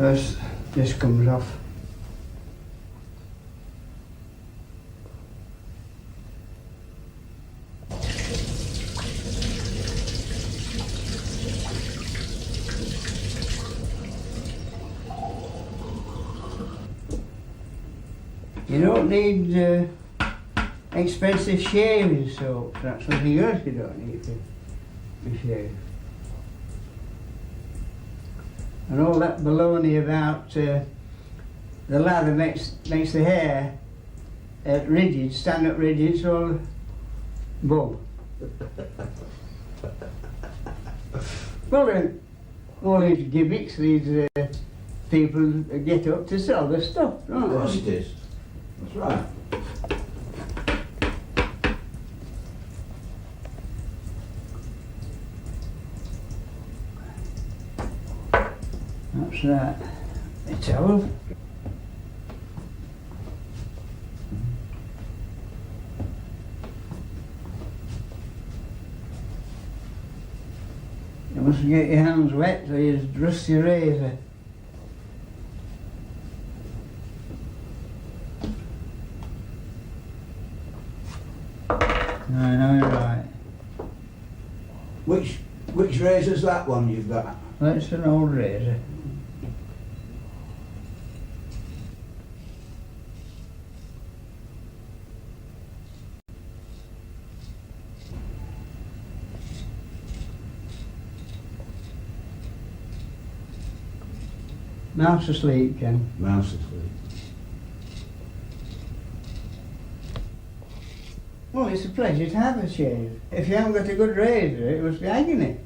First, this comes off. You don't need expensive shaving soap. That's something else you don't need to shave. And all that baloney about the lather makes the hair rigid, stand up rigid, it's all bull. Well, all these gimmicks, these people get up to sell the stuff, don't they? Of course it is. That's right. That's that. A towel. You mustn't get your hands wet or you rust your razor. I know you're right. Which razor's that one you've got? That's an old razor. Mouse asleep, Ken. Mouse asleep. Well, it's a pleasure to have a shave. If you haven't got a good razor, it must be agony.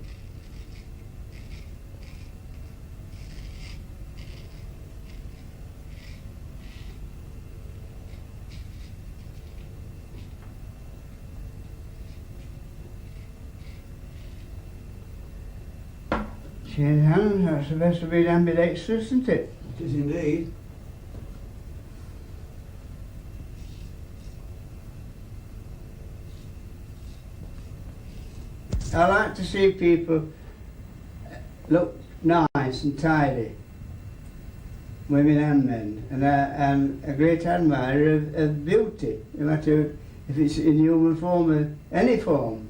Shave hands, that's the best of being ambidextrous, isn't it? It is indeed. I like to see people look nice and tidy, women and men, and I'm a great admirer of beauty, no matter if it's in human form or any form.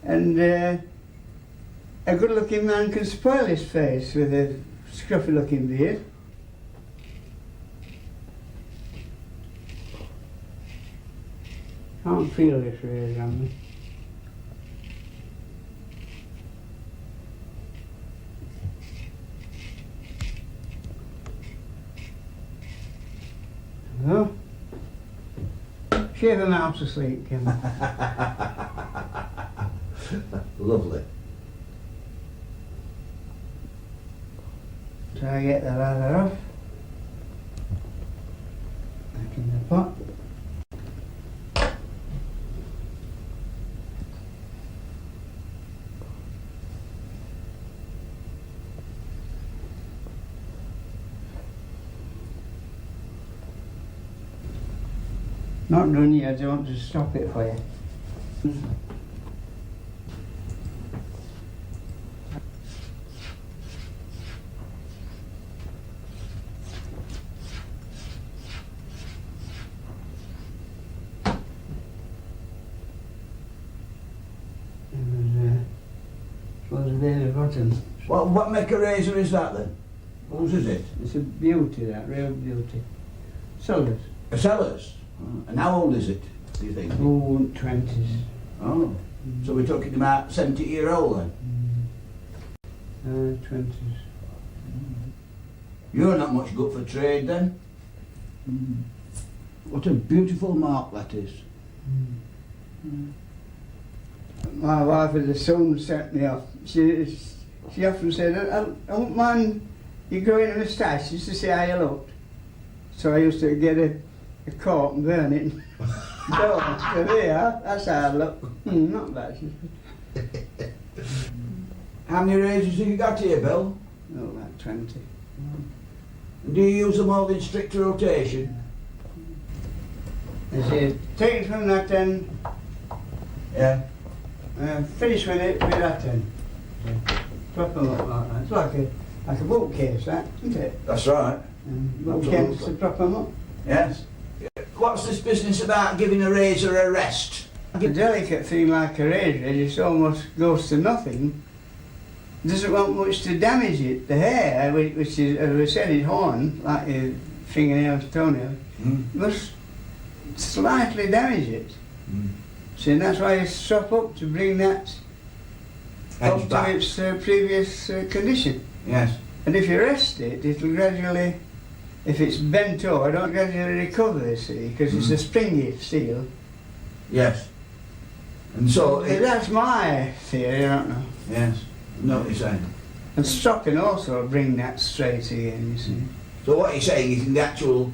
And a good-looking man can spoil his face with a scruffy-looking beard. Can't feel this really on me. Oh. Shave a mouse asleep, Kim. Lovely. So I get the lather off. Back in the pot. Not done yet, I don't want to stop it for you. What make a razor is that then? Whose is it? It's a beauty, that, real beauty. Sellers. A seller's? And how old is it, do you think? Oh, 20s. Oh, so we're talking about 70-year-old then? 20s. You're not much good for trade then? What a beautiful mark that is. My wife and the son set me off. She often said, I won't mind you growing a moustache just to see how you looked. So I used to get a cork and burn it. So there you are, that's how I look. Not bad. How many razors have you got here, Bill? Oh, about 20. And do you use them all in strict rotation? I said, take it from that end, Yeah. finish with it with that end. Drop them up like that. It's like like a bookcase, that, isn't it? That's right. Bookcase to prop them up. Yes. What's this business about giving a razor a rest? A delicate thing like a razor, it just almost goes to nothing. It doesn't want much to damage it. The hair, which is, as we said, is horn, like your fingernails, toenails, must slightly damage it. See, and that's why you strap up to bring that up to its previous condition. Yes. And if you rest it, it'll gradually, if it's bent over, it'll gradually recover, see, because it's a springy steel. Yes. And so... That's my theory, I don't know. Yes. No, what you're saying. And stropping also bring that straight again, you see. So what you're saying is in the actual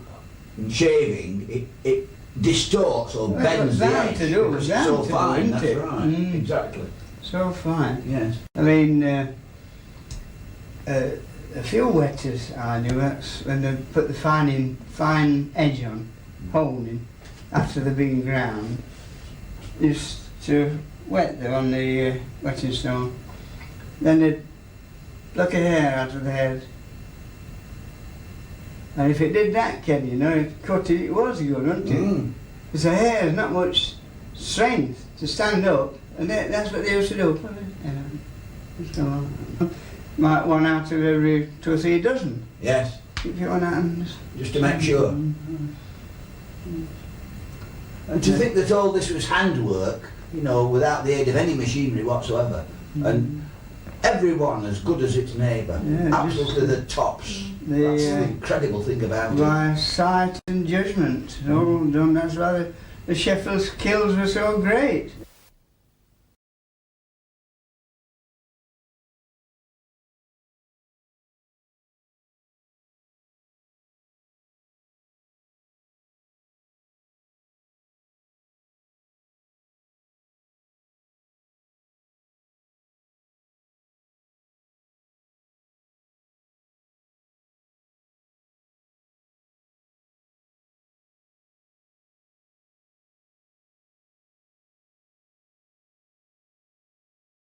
shaving, it distorts or bends the edge because it's so fine, that's right, exactly. So fine. Yes. I mean, a few wetters I knew, that's when they put the fine edge on, honing, after they've been ground, used to wet them on the wetting stone. Then they'd pluck a hair out of the head. And if it did that, Ken, you know, it cut it, it was good, wasn't it? Because the hair has not much strength to stand up, and that's what they used to do. So, might one out of every 2 or 3 dozen. Yes. If you want to, just to make sure. And to think that all this was handwork, you know, without the aid of any machinery whatsoever, and everyone as good as its neighbour, absolutely the tops. That's the incredible thing about it. By sight and judgment, all done. That's why the Sheffield kills were so great.